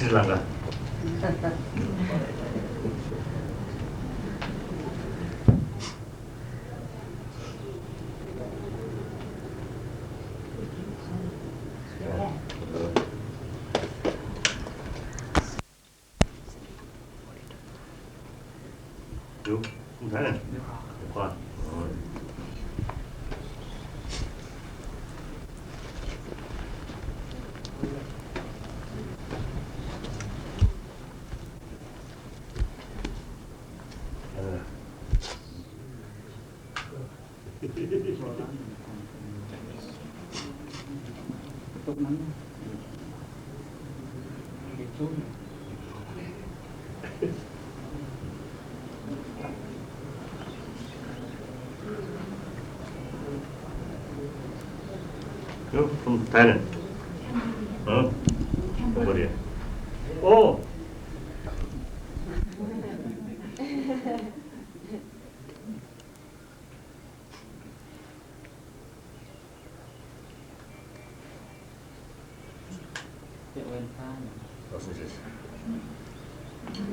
Sri Lanka. Chú, không thấy này. Được qua. Tục nắng cái chút Chú, không thấy này. Không có điện. Ô! Vad som sägs.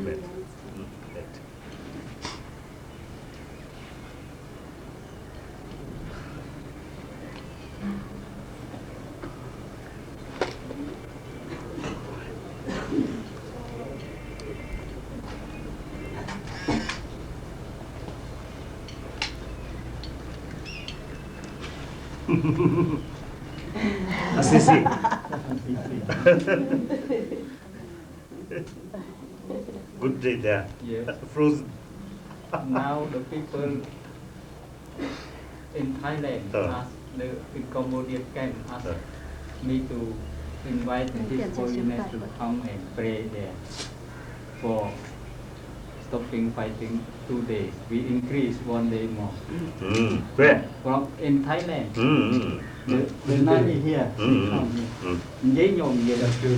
Lätt. Lätt. Assisi. Good day there. Yes. Frozen. Now the people in Thailand ask in Cambodian camp ask me to invite His Holiness to come and pray there for stopping fighting 2 days. We increase 1 day more. Where? From in Thailand. The night here. Giấy nhộn về được chưa?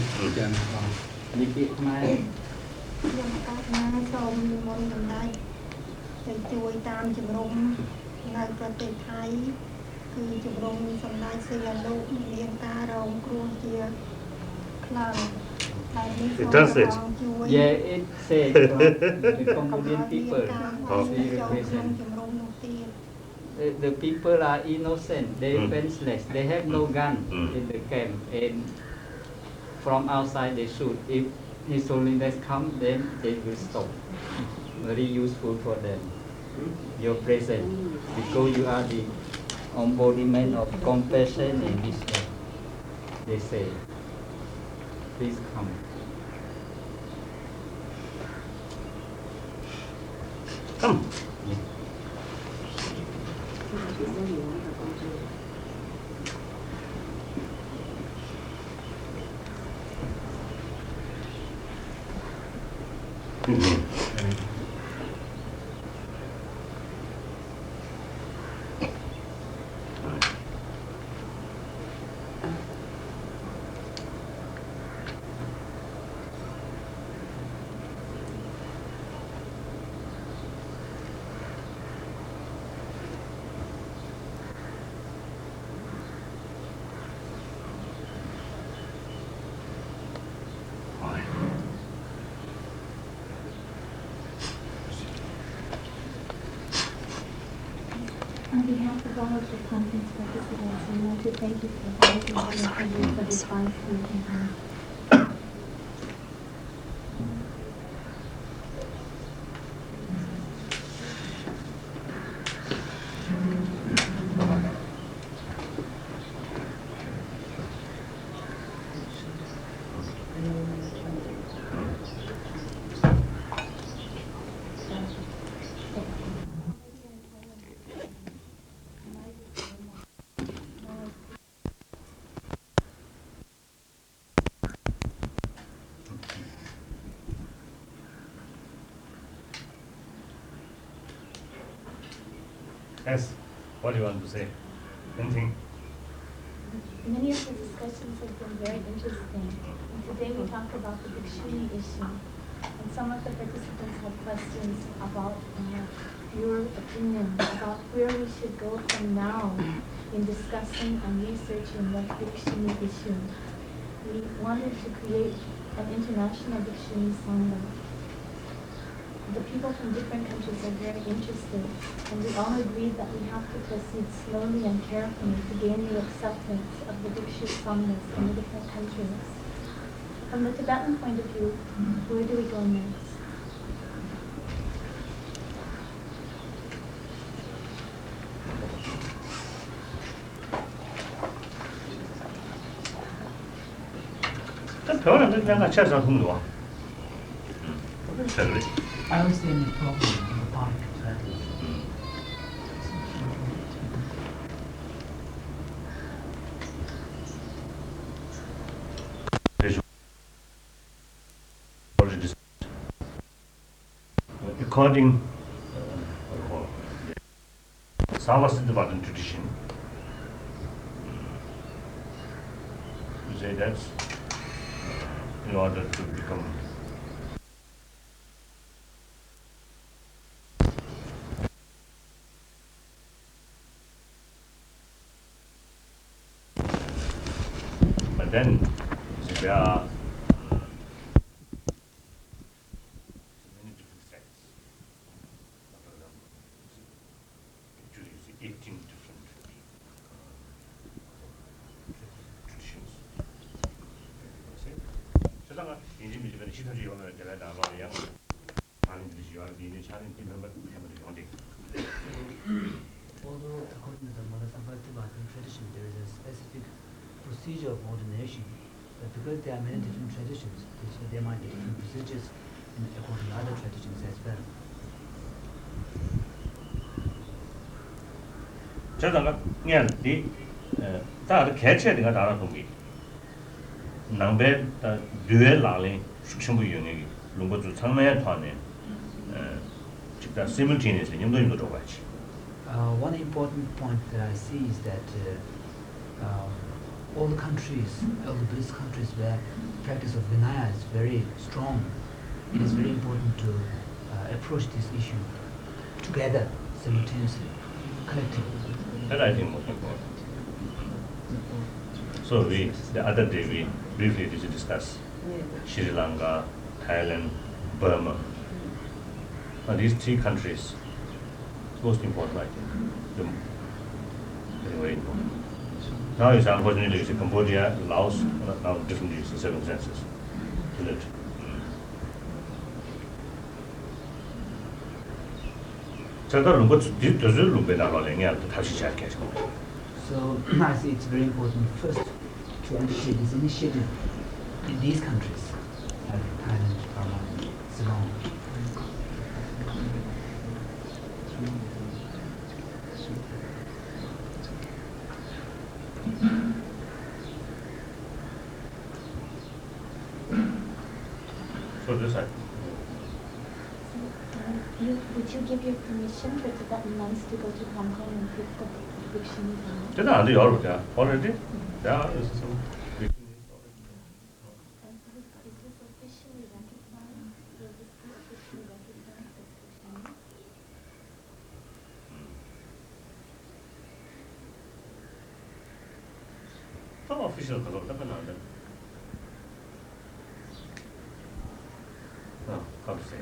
Đi kia mai. ខ្ញុំកាសណាសូមនិមន្តបណ្ដៃទៅជួយតាមជំរំនៅប្រទេសថៃគឺជំរំសម្ដេចសីហនុមានការរងគ្រោះជាខ្លាំងហើយនេះសូមជួយ Yeah, it says the Cambodian people we represent. ជំរំនោះទៀត The people are innocent, they defenseless, they have no gun in the camp and from outside they shoot. If His Holiness come, then they will stop. Very useful for them. Your presence, because you are the embodiment of compassion and wisdom. They say, please come. Come. On behalf of all of the conference participants, I want to thank you for inviting me for this wonderful event. Yes. What do you want to say? Anything? Many of the discussions have been very interesting. And today we talked about the Bhikshuni issue. And some of the participants had questions about your opinion about where we should go from now in discussing and researching the Bhikshuni issue. We wanted to create an international dictionary sangha. The people from different countries are very interested, and we all agreed that we have to proceed slowly and carefully to gain the acceptance of the Dikshit sanghas in the different countries. From the Tibetan point of view, where do we go next? I don't see any problem in the park. According Savasiddhavadin tradition, you say that's in order to become but then you see, there are many different sects. For example, actually you see 18 different traditions. 세상은 인심이 주변에 시선주의 오늘 제가 나와야 하는 것이 와서 이제 차는 팀을 해보는 건데. Although according to the Madhya tradition, there is a specific procedure of ordination, but because there are many different traditions, there might be different procedures according to other traditions as well. 저다가 그냥 이 다들 개체가 다른 동기. 남배 류에 라래 숙성부 영역이 롱거주 상매에团에 직다 simultaneously 님도 들어가지. One important point that I see is that all the countries, all the Buddhist countries where practice of Vinaya is very strong, it is very important to approach this issue together, simultaneously, collectively. That I think most important. So the other day we briefly discussed Sri Lanka, Thailand, Burma. These three countries, most important I think. Very important. Now is unfortunately it's Cambodia, Laos, now different circumstances. Isn't it? So I see it's very important first to undertake this initiative in these countries, like Thailand, Burma, Ceylon. So this side. Would you give your permission for Tibetan nuns to go to Hong Kong and pick up the dictionary? Didn't I do already? Yeah, this is some. And is this officially recognized? Will this be officially recognized as dictionary? Some official because no, how to say?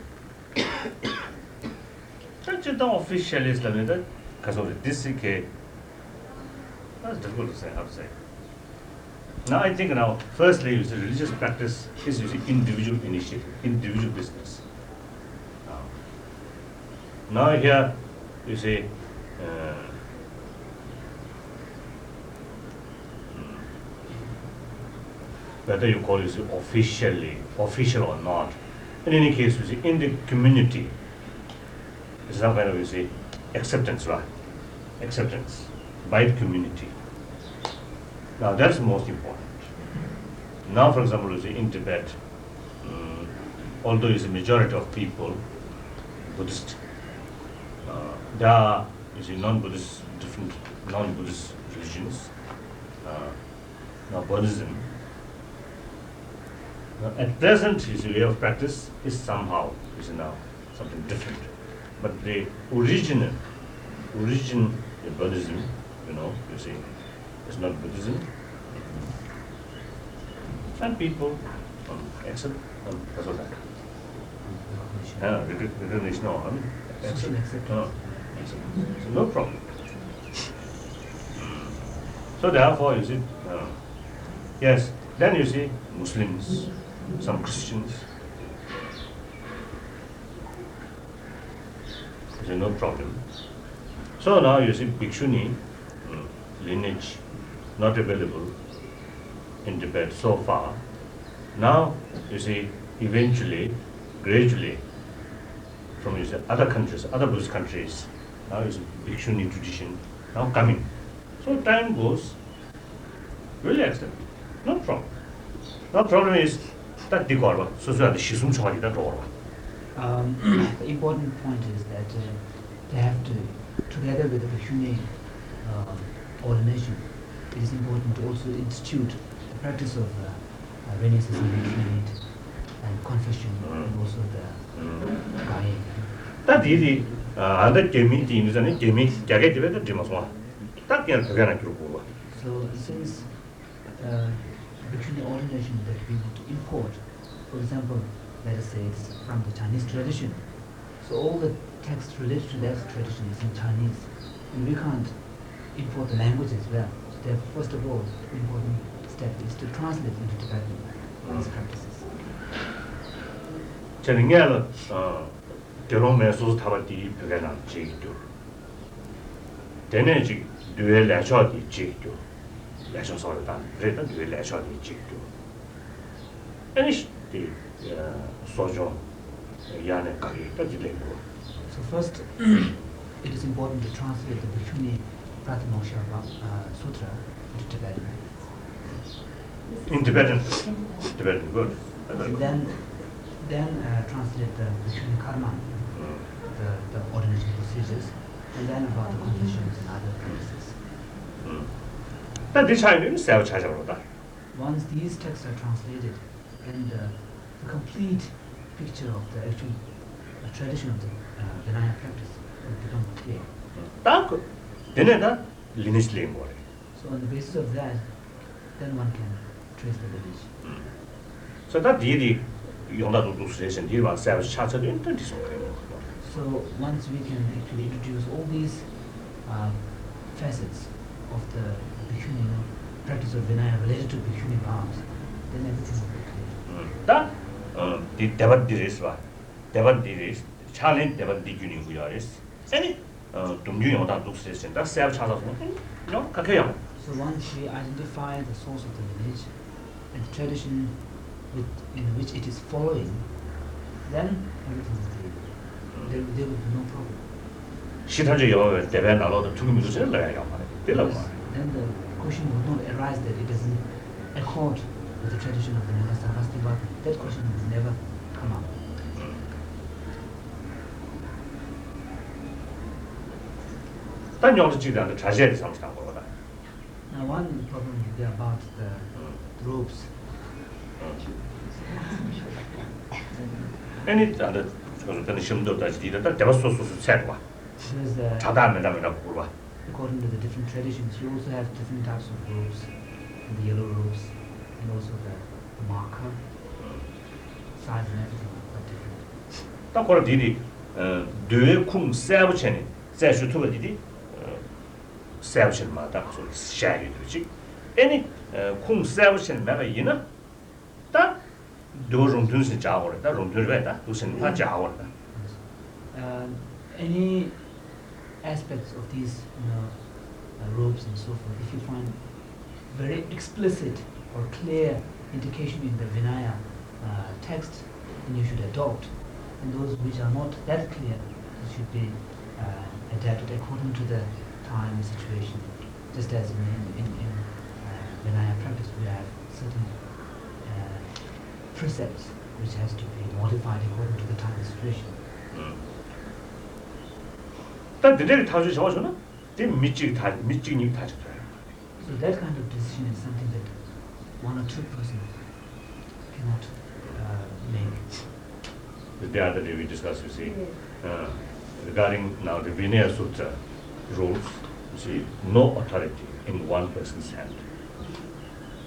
Such official is limited because of this case. That's difficult to say, how to say. Now I think firstly, the religious practice is individual initiative, individual business. Now here, you see, whether you call it official or not, in any case, you see, in the community, there's some kind of, acceptance, right? Acceptance by the community. Now that's most important. Now, for example, you see, in Tibet, although it's a majority of people Buddhist, there are, non-Buddhist, different non-Buddhist religions. Now Buddhism, at present, way of practice is somehow now something different. But the origin of Buddhism, is not Buddhism. And people Accept, that's what that. Recognition. Recognition or Social acceptance. So no problem. So therefore, you see, yes, then you see Muslims, some Christians. There's no problem. So now you see Bhikshuni lineage not available in Tibet so far. Now you see eventually, gradually, from you see, other countries, other Buddhist countries, now you see Bhikshuni tradition now coming. So time goes, really accept. No problem. No problem is that the Gorba, so that the Shisum Chawadi that Gorba. The important point is that they have to, together with the Bhikshuni ordination, it is important to also institute the practice of renunciation, retreat, and confession, and also the Gaya. That is the Gemi teams and Gemi Gagate the Jimaswa. That can Gagana Kuruba. So since Bhikshuni ordination that we want to import, for example, let us say it's from the Chinese tradition, so all the texts related to that tradition is in Chinese, and we can't import the language as well. So therefore, first of all, the important step is to translate into Tibetan these practices. Cheningel, Jerome Mesos Tabati Pagana Jigdo. Tenergy, duel Lachodi Jigdo. Lachon Soldan, written duel Lachodi Jigdo. And it's the Sojon Yane Kari, that's the language. So first, it is important to translate the Bhikshuni Pratimoksha Sutra into Tibetan. In Tibetan, Tibetan, good. And then translate the Bhikshuni Karma, the ordination procedures, and then about the confessions and other practices. That this time is self chargeable. Once these texts are translated, then the complete picture of the actual tradition of the Vinaya practice will become clear. Lineage language. So on the basis of that, then one can trace the lineage. So that really, you know, to station, you want self charge in 20 So once we can actually introduce all these facets of the Bhikshuni practice of Vinaya related to Bhikshuni vows, then everything will be clear. That the Devat Diris, Devat Diris, challenge Devat Diguni Huyaris, any Dungu on that station, that's self charge of no, Kakayam. So once we identify the source of the lineage and the tradition in which it is following, then everything is clear. There will be no problem. Shitanji, Devan, a lot of 2 minutes in there. Then the question would not arise that it doesn't accord with the tradition of the Sarvastiva. That question will never come up. Then you have to do the tragedy something. Now one problem will be about the robes. Any other Shimdo does that there was so sad one. Because Chadam, according to the different traditions, you also have different types of robes, and the yellow robes, and also the marker, size and everything are quite different. 딱 그걸 디디 뇌쿵 세브체니 세슈투가 디디 세브체마다 그 샤리 되지 애니 쿵 세브체는 내가 이나 딱 도롱tun스 자고다 롱tun스베다 무슨 파 자고다 Any aspects of these robes and so forth, if you find very explicit or clear indication in the Vinaya text, then you should adopt. And those which are not that clear should be adapted according to the time and situation. Just as in Vinaya practice, we have certain precepts which has to be modified according to the time and situation. 딱 내들 다 주셔서나 이 미치기 다 줬어요. So that kind of decision is something that one or two persons cannot make. The other day we discussed, you see, regarding now the Vinaya Sutra rules, you see, no authority in one person's hand.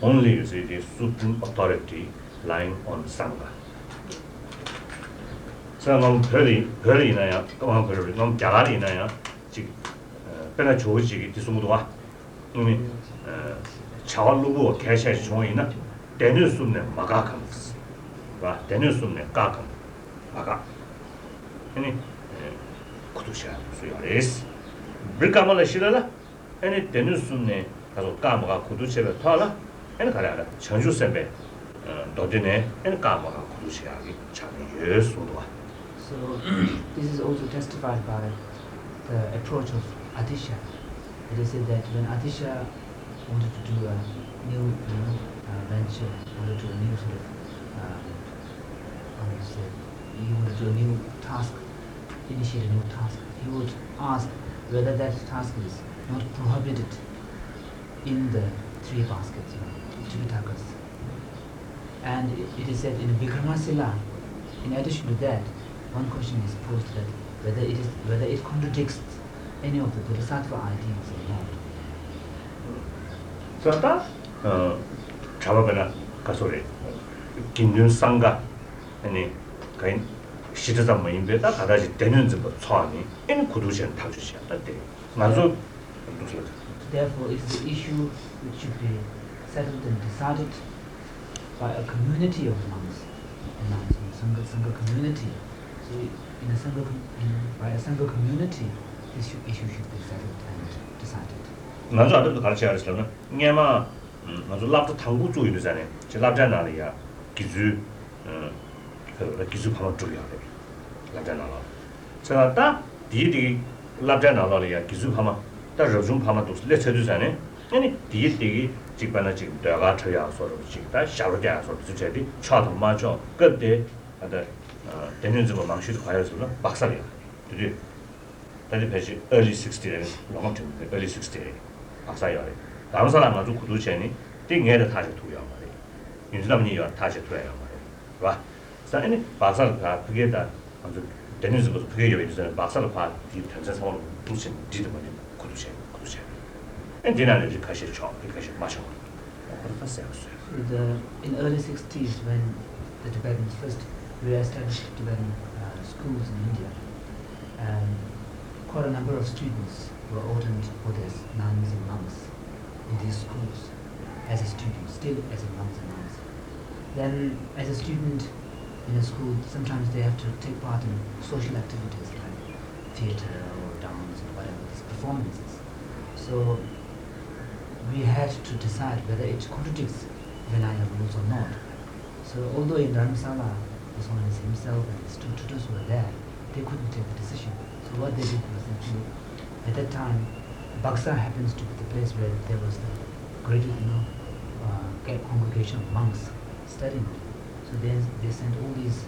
Only, you see, the supreme authority lying on Sangha. So I'm very naya, I'm Jalari naya, Pena Choji, Tisumudwa. Chawalubu, Kasha Joina, Denusum Magakams, Denusum Gakam, Maga. Any Kutusha, so your race. Brikamala Shirala, any Denusune, Kamaga Kuduchela Tala, and Kalada, Chanju Sembe, Dodine, and Kamaga Kudushiagi, Chani Sudwa. So this is also testified by the approach of Atisha. It is said that when Atisha wanted to do a new venture, wanted to do a new sort of, he wanted to do a new task, initiate a new task, he would ask whether that task is not prohibited in the three baskets, Tripitakas. And it is said in Vikramasila, in addition to that, one question is posed that whether it contradicts any of the Bodhisattva ideals or not. So that Chavabana Kasore, Kinun Sangha, any kind Shitazam Imbeta, Kadaji Denun's Tswani, and Kudushan Tajusia that day. Mazu. Therefore, it's the issue which should be settled and decided by a community of monks and nuns, in a Sangha community. So, in a Sangha, by a Sangha community, this issue should be settled and decided. Mazu Adab Kalcha, Yama, Mazu love to Tangu to you, Zane, Chelabjanaria, Gizu, Gizu Pamaturia, Labjanala. So that Didi Labjanalia, Gizu Pama, the Rajum Pamatus, let's do Zane, any Didi, Chipana Chip, the Latria sort of chick, that Sharaja sort of Chedi, Chat of Macho, good day at the Denins of Manshit Fires, Baksalia. That is early 60s, long term, early 60s. Asayari. Ramsala to Kuducheni, didn't get a touch to your money. You don't need your touch to your money. Right? So, any Basal together on the Dennis was period is a Basal part, the Tanzan Duchin did the money, Kuduchen. And then I did Kashi Chop, because much in early 60s, when the Tibetans first re-established Tibetan schools in India, quite a number of students were ordained Buddhists, nuns and monks in these schools as a student, still as a nuns and monks. Then as a student in a school, sometimes they have to take part in social activities like theatre or dance or whatever, these performances. So we had to decide whether it contradicts Vinaya rules or not. So although in Dharamsala, the Swamis himself and his two tutors were there, they couldn't take the decision. So what they did was actually, at that time, Baksa happens to be the place where there was the greatest, congregation of monks studying. So then they sent all these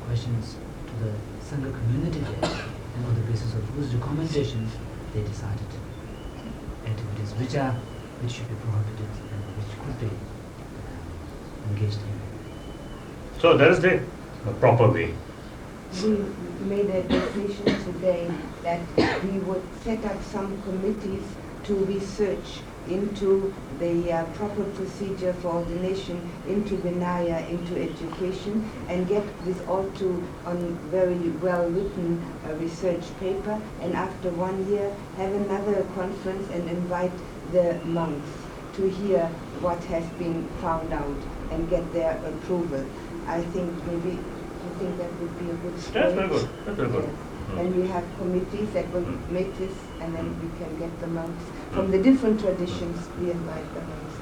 questions to the Sangha community there, and on the basis of whose recommendations they decided activities which should be prohibited and which could be engaged in. So that is the proper way. We made a decision today that we would set up some committees to research into the proper procedure for ordination into Vinaya, into education, and get this all on very well written research paper, and after 1 year have another conference and invite the monks to hear what has been found out and get their approval. I think maybe you think that would be a good start. That's very good. That's very good. Yes. And we have committees that will make this, and then we can get the monks from the different traditions. We invite the monks.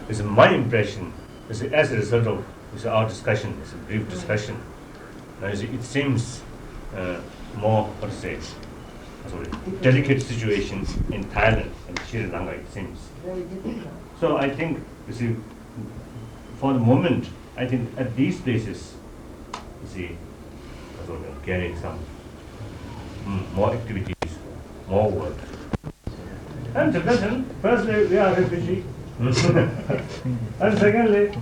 It's my impression, as a result of our discussion, it's a brief discussion. Now, it seems more, delicate situation in Thailand and Sri Lanka, it seems. Very difficult. So I think, you see, for the moment, I think at these places, you see, carrying some more activities, more work. And Tibetan, firstly, we are refugee. And secondly,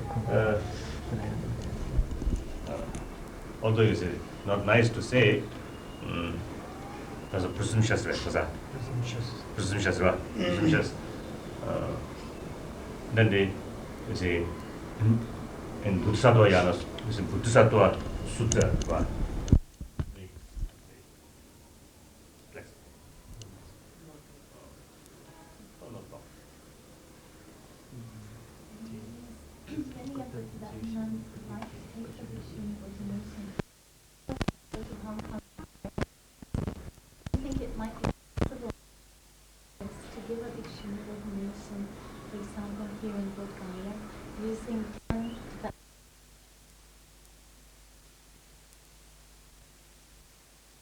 although it's not nice to say, as a presumptuous, presumptuous. Then you see, in Bodhisattva Yana, you see, Bodhisattva Sutta, right? Many of us that nuns like to take the Vishuddhi ordination go to Hong Kong. I think it might be possible to give a Vishuddhi ordination, for example, here in Bodh Gaya, using 10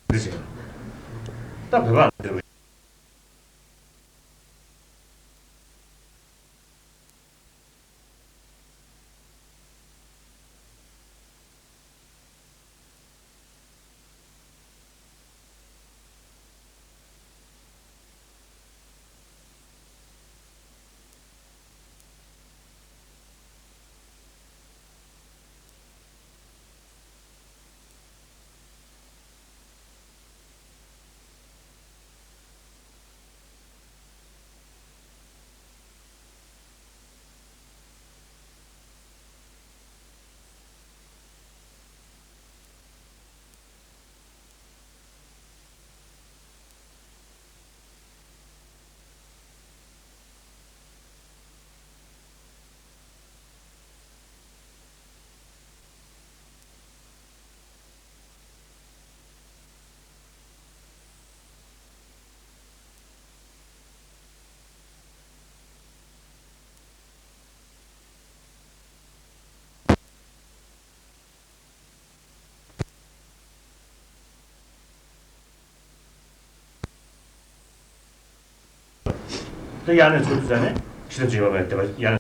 그렇지. 딱 그거 안 되고. 또 이 안에 저도 전에 시대 주의가 때가 이 안에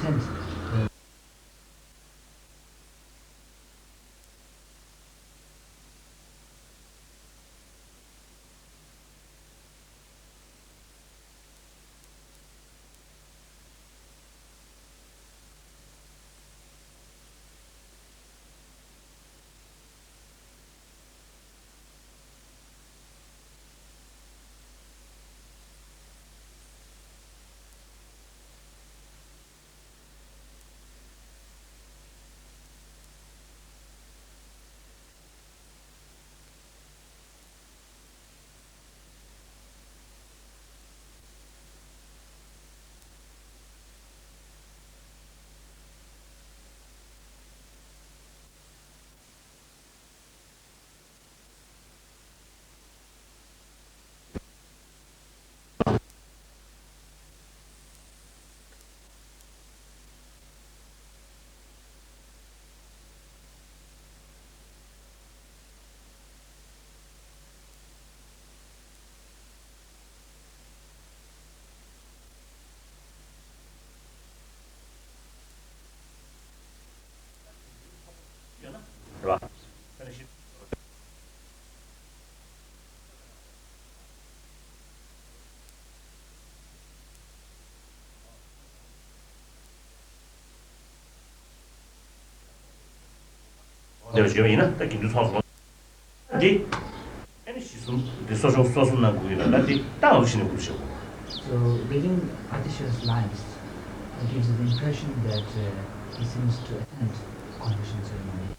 attempts. 봐. 내가 지금 이나 딱 인도 사서 디 애니 시순 소소나 구이나 나디 딱 없이는 그러죠. So reading Atisha's lines gives the impression that he seems to attend conversion ceremony.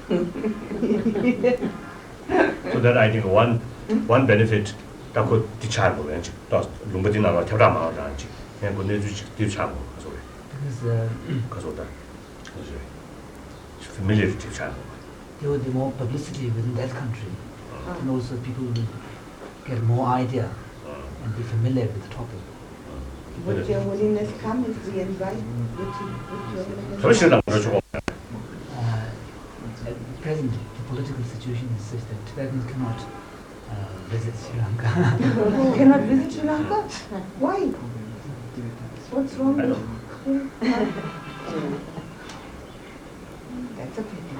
So that I think one benefit that could teach more and does Lumbadina or Terama ranch and could teach more. Because Because of that. Familiar with teach more. there will be more publicity within that country, and also people will get more idea and be familiar with the topic. Would Your Holiness come if we invite? Would Your Holiness Commissioner Namro At present, the political situation is such that Tibetans cannot visit Sri Lanka. cannot visit Sri Lanka? Why? What's wrong I with know. That's a pity.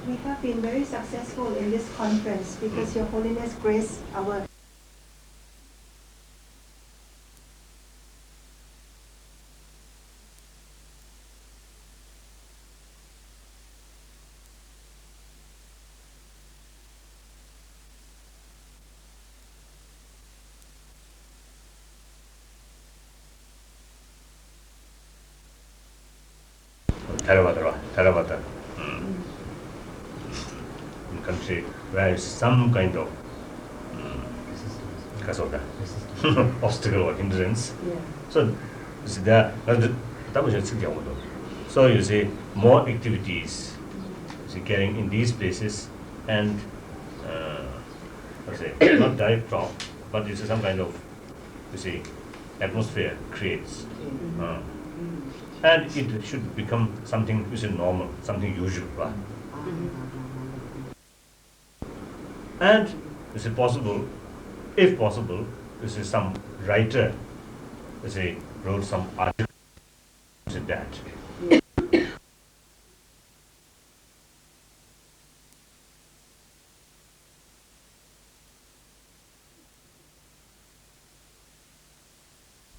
We have been very successful in this conference because Your Holiness graced our Theravada. In country where is some kind of because of that obstacle or hindrance. Yeah. So that was just so you see more activities getting in these places and not direct talk, but it's some kind of atmosphere creates. And it should become something which is normal, something usual. Right? And is it possible, if possible, this is some writer, wrote some article in that.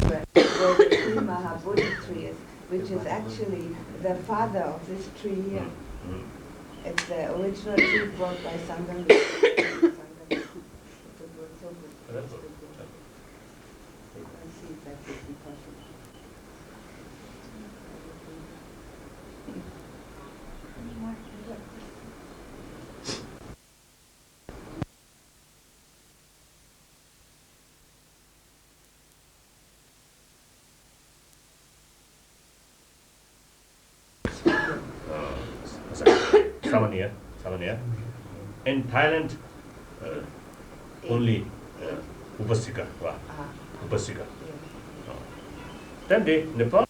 Where the tree Mahabodhi tree is, which is actually the father of this tree here. It's the original tree brought by Sangam. It was so good. That's good. Let's see if that would be possible. Samania. In Thailand, only Upasika. Upasika. Then Nepal.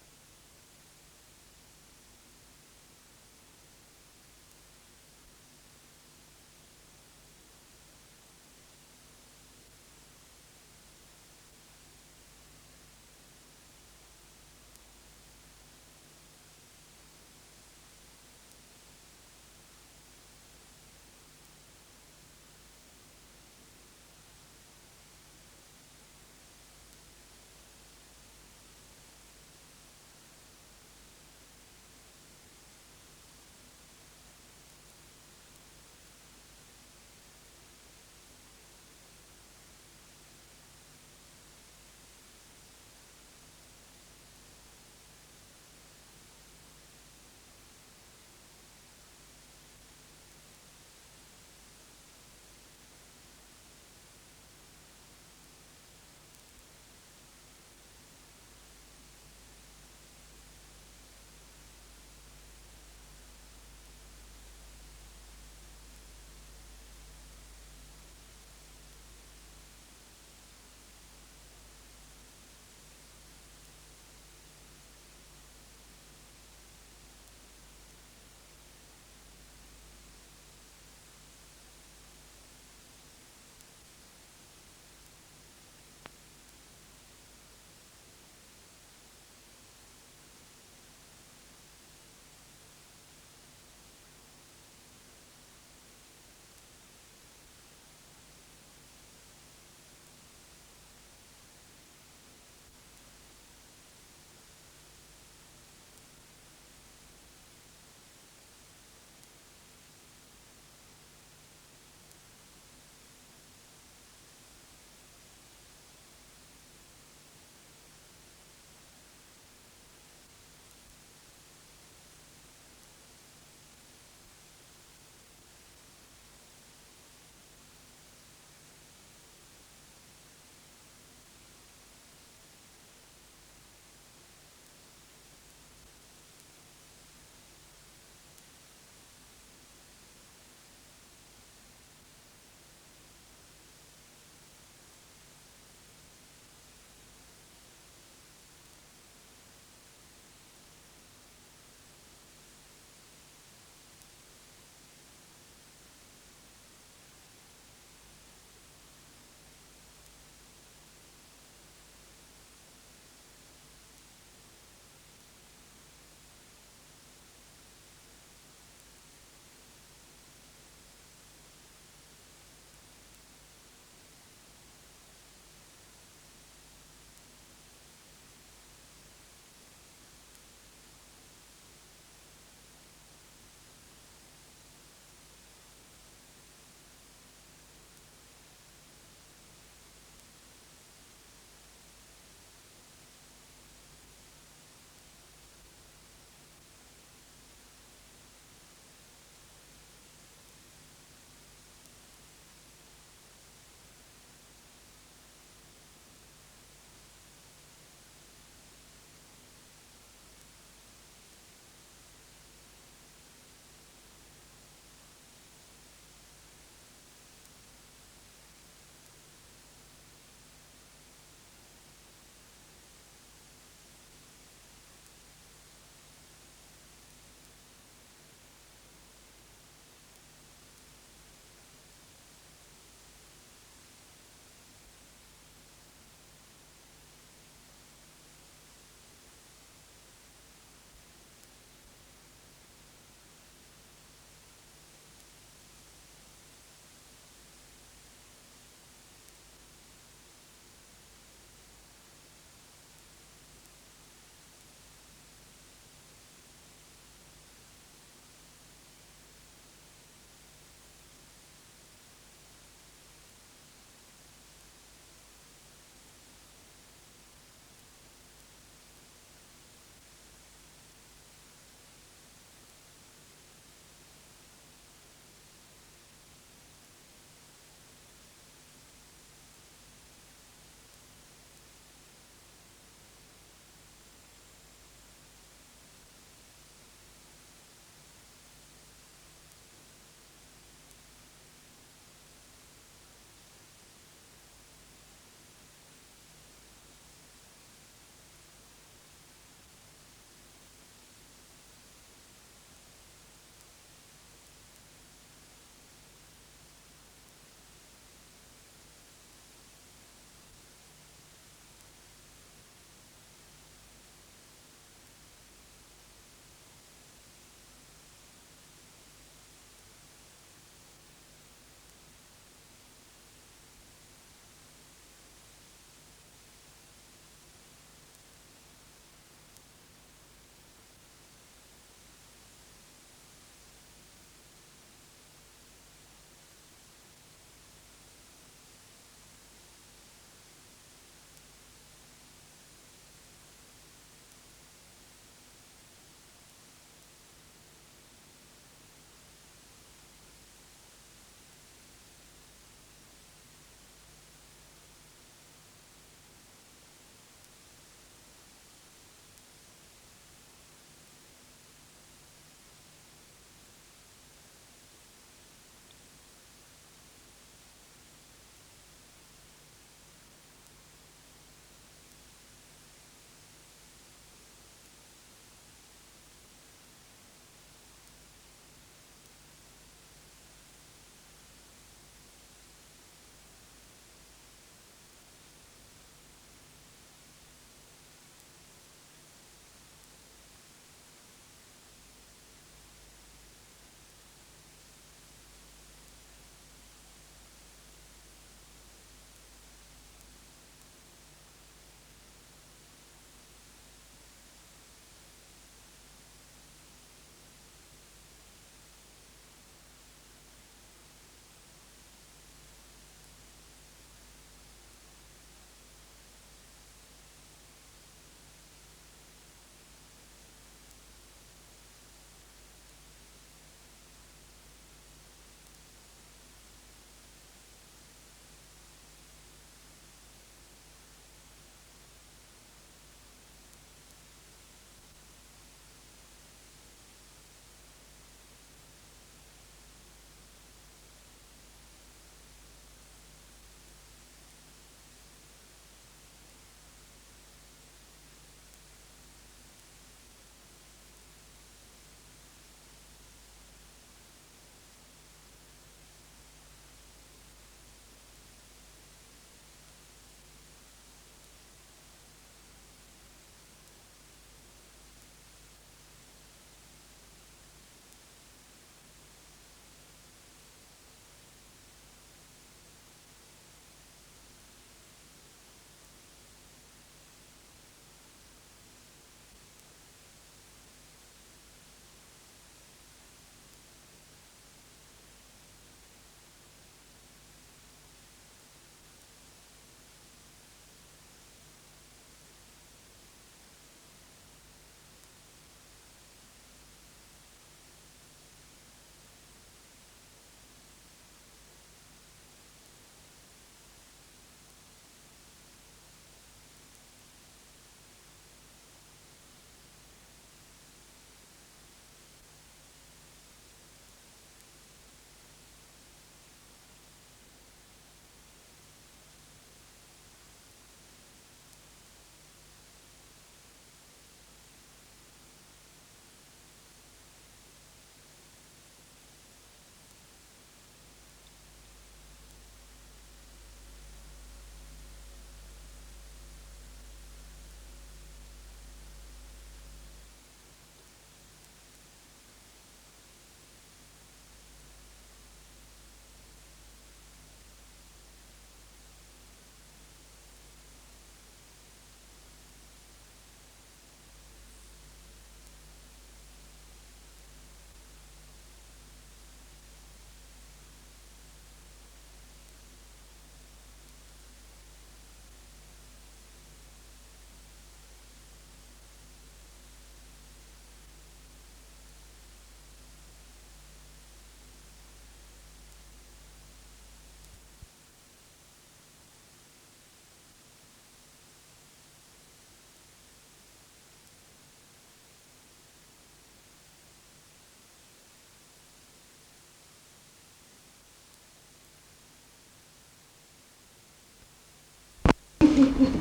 Geli.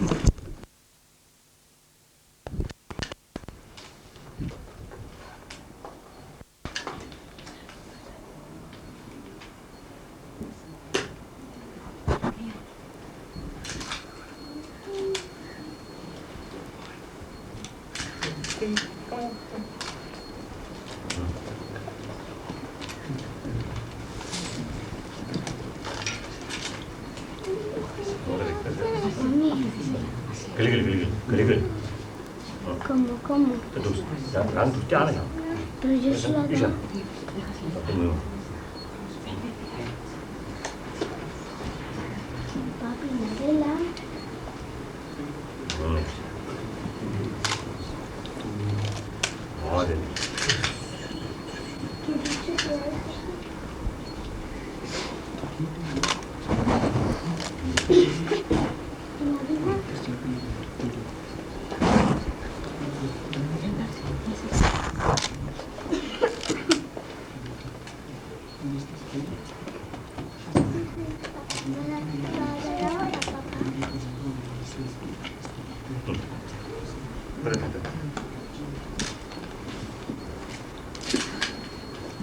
¿Cómo? Terus, jangan terus jangan ya. Pero yo solo Bisa. papi Nadela. Oh, jadi.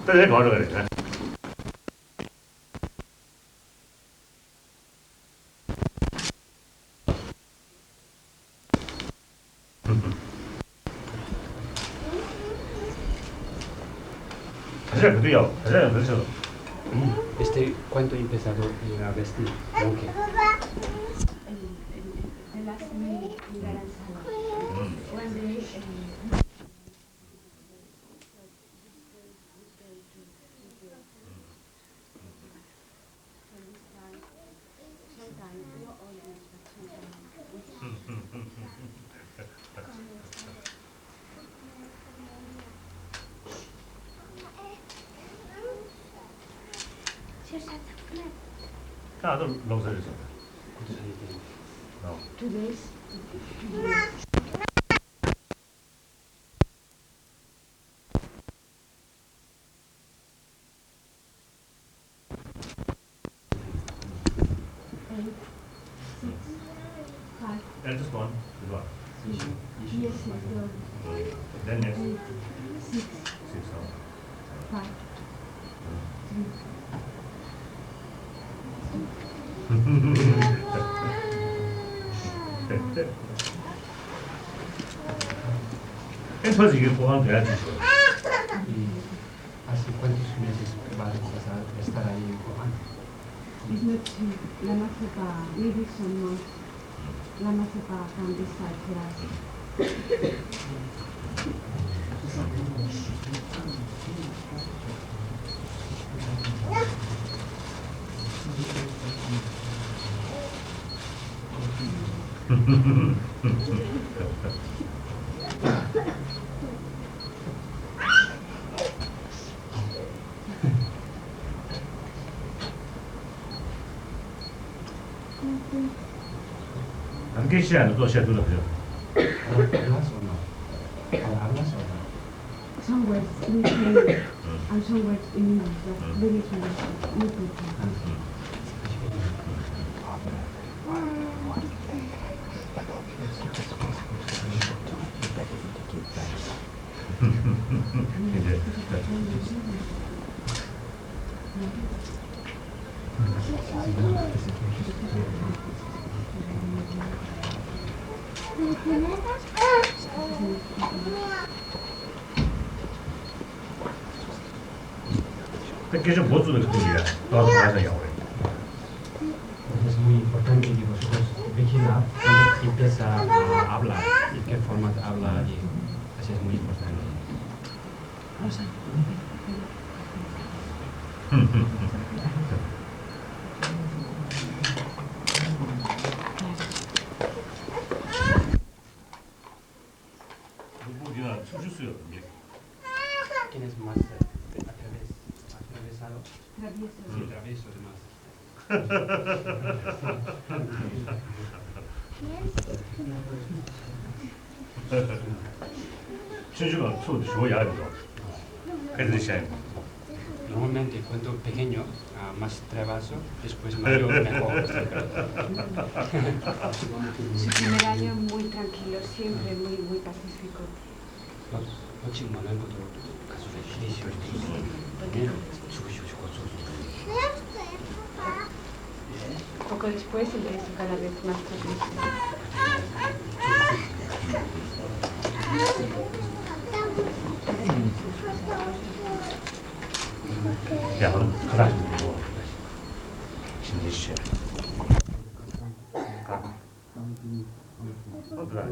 Terus kalau ada. 그래요. Este cuento he empezado a vestir, aunque 하나도 농사를 줘. No. 2 days. Eldest one is what? Yes, Then next. 6, 6. 5. Entonces, ¿qué puedo hacer? ¿hace cuántos meses vas a estar ahí en Wuhan? Lama sepa, maybe some months. Lama sepa from this side here. ¿A qué se han dos ¿Hablas o no? ¿Hablas o no? Some words in Chinese and some words in English, but very Chinese. ¿Qué es vos de estudiar? Todo lo vas a llevar. Es muy importante que vosotros vigilar cuando empieza a hablar y qué forma habla y eso es muy importante. ¿Quién es más atravesado? Sí, travieso además. 춘주가 초 주어 야야 거. 그래도 시작해. normalmente cuando pequeño más trabajo, después mayor mejor. Su primer año muy tranquilo, siempre muy pacífico. Poco después empieza cada vez más tranquilo. 야, 그럼 가라. 진리씨. 가. 그래.